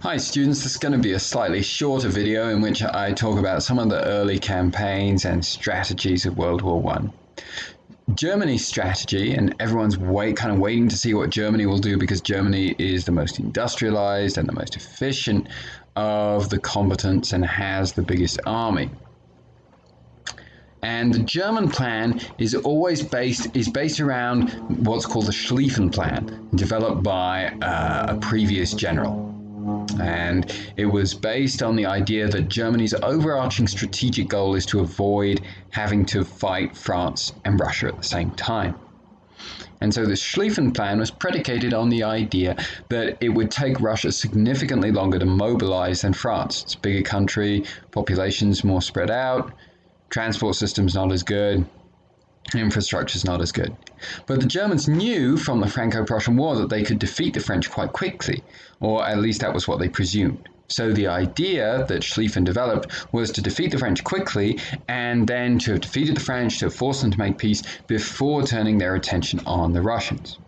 Hi students, this is going to be a slightly shorter video in which I talk about some of the early campaigns and strategies of World War One. Germany's strategy, and everyone's waiting to see what Germany will do because Germany is the most industrialized and the most efficient of the combatants and has the biggest army. And the German plan is based around what's called the Schlieffen Plan, developed by a previous general. And it was based on the idea that Germany's overarching strategic goal is to avoid having to fight France and Russia at the same time. And so the Schlieffen Plan was predicated on the idea that it would take Russia significantly longer to mobilize than France. It's a bigger country, population's more spread out, transport system's not as good, infrastructure's not as good. But the Germans knew from the Franco-Prussian War that they could defeat the French quite quickly, or at least that was what they presumed. So the idea that Schlieffen developed was to defeat the French quickly and then to have defeated the French, to have forced them to make peace before turning their attention on the Russians.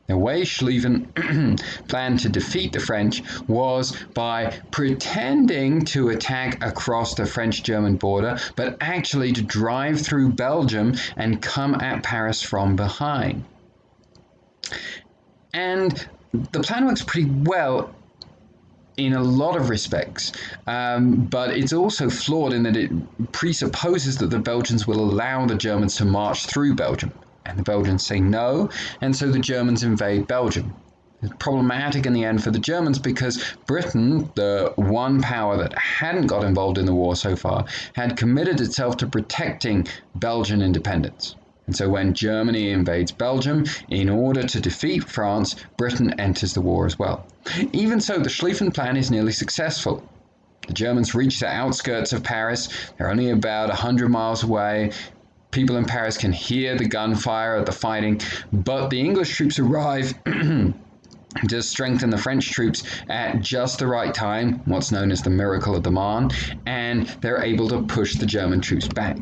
The way Schlieffen planned to defeat the French was by pretending to attack across the French-German border, but actually to drive through Belgium and come at Paris from behind. And the plan works pretty well in a lot of respects, but it's also flawed in that it presupposes that the Belgians will allow the Germans to march through Belgium. And the Belgians say no, and so the Germans invade Belgium. It's problematic in the end for the Germans because Britain, the one power that hadn't got involved in the war so far, had committed itself to protecting Belgian independence. And so when Germany invades Belgium, in order to defeat France, Britain enters the war as well. Even so, the Schlieffen Plan is nearly successful. The Germans reach the outskirts of Paris. They're only about 100 miles away. People in Paris can hear the gunfire of the fighting, but the English troops arrive to strengthen the French troops at just the right time, what's known as the Miracle of the Marne, and they're able to push the German troops back.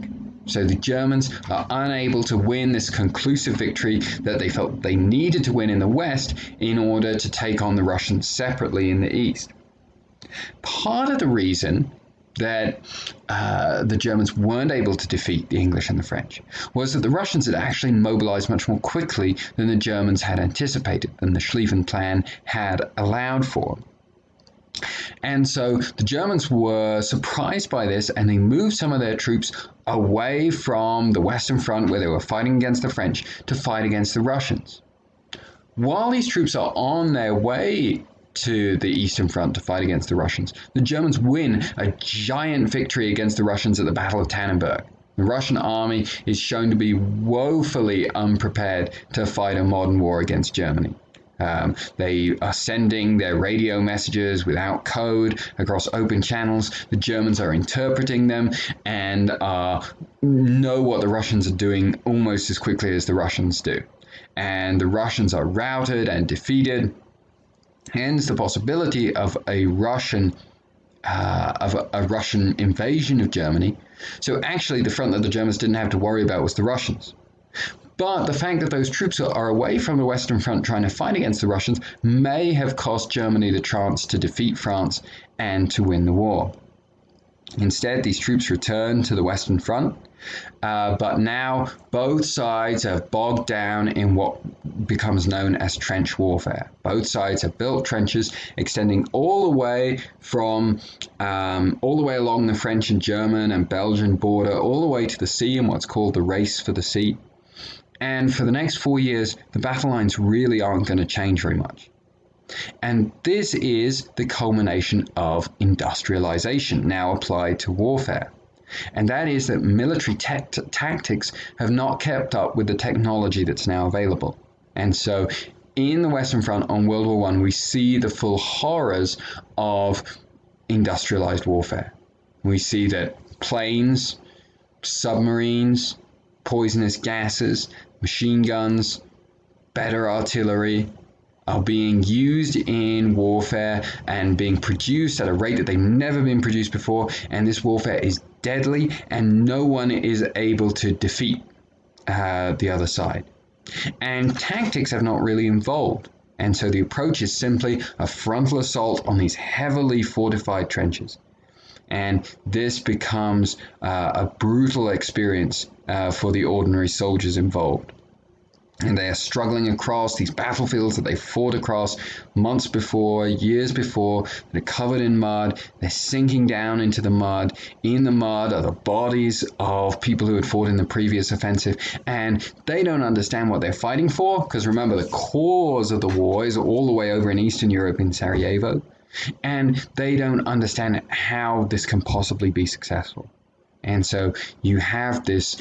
So the Germans are unable to win this conclusive victory that they felt they needed to win in the west in order to take on the Russians separately in the east. Part of the reason that the Germans weren't able to defeat the English and the French was that the Russians had actually mobilized much more quickly than the Germans had anticipated, than the Schlieffen Plan had allowed for. And so the Germans were surprised by this, and they moved some of their troops away from the Western Front, where they were fighting against the French, to fight against the Russians. While these troops are on their way to the Eastern Front to fight against the Russians, the Germans win a giant victory against the Russians at the Battle of Tannenberg. The Russian army is shown to be woefully unprepared to fight a modern war against Germany. They are sending their radio messages without code across open channels. The Germans are interpreting them and know what the Russians are doing almost as quickly as the Russians do. And the Russians are routed and defeated. Hence the possibility of a Russian invasion of Germany. So actually the front that the Germans didn't have to worry about was the Russians. But the fact that those troops are away from the Western Front trying to fight against the Russians may have cost Germany the chance to defeat France and to win the war. Instead, these troops return to the Western Front, but now both sides have bogged down in what becomes known as trench warfare. Both sides have built trenches extending all the way along the French and German and Belgian border, all the way to the sea in what's called the Race for the Sea. And for the next 4 years, the battle lines really aren't going to change very much. And this is the culmination of industrialization now applied to warfare. And that is that military tactics have not kept up with the technology that's now available. And so in the Western Front on World War I, we see the full horrors of industrialized warfare. We see that planes, submarines, poisonous gases, machine guns, better artillery are being used in warfare and being produced at a rate that they've never been produced before, and this warfare is deadly and no one is able to defeat the other side. And tactics have not really evolved. And so the approach is simply a frontal assault on these heavily fortified trenches. And this becomes a brutal experience for the ordinary soldiers involved. And they are struggling across these battlefields that they fought across months before, years before. They're covered in mud. They're sinking down into the mud. In the mud are the bodies of people who had fought in the previous offensive. And they don't understand what they're fighting for, because remember, the cause of the war is all the way over in Eastern Europe in Sarajevo. And they don't understand how this can possibly be successful. And so you have this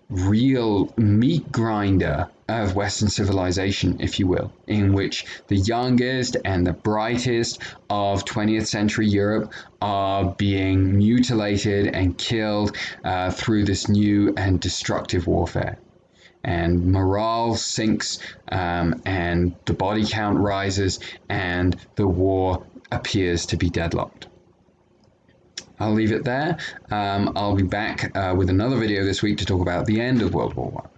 real meat grinder of Western civilization, if you will, in which the youngest and the brightest of 20th century Europe are being mutilated and killed through this new and destructive warfare. And morale sinks, and the body count rises, and the war appears to be deadlocked. I'll leave it there. I'll be back with another video this week to talk about the end of World War I.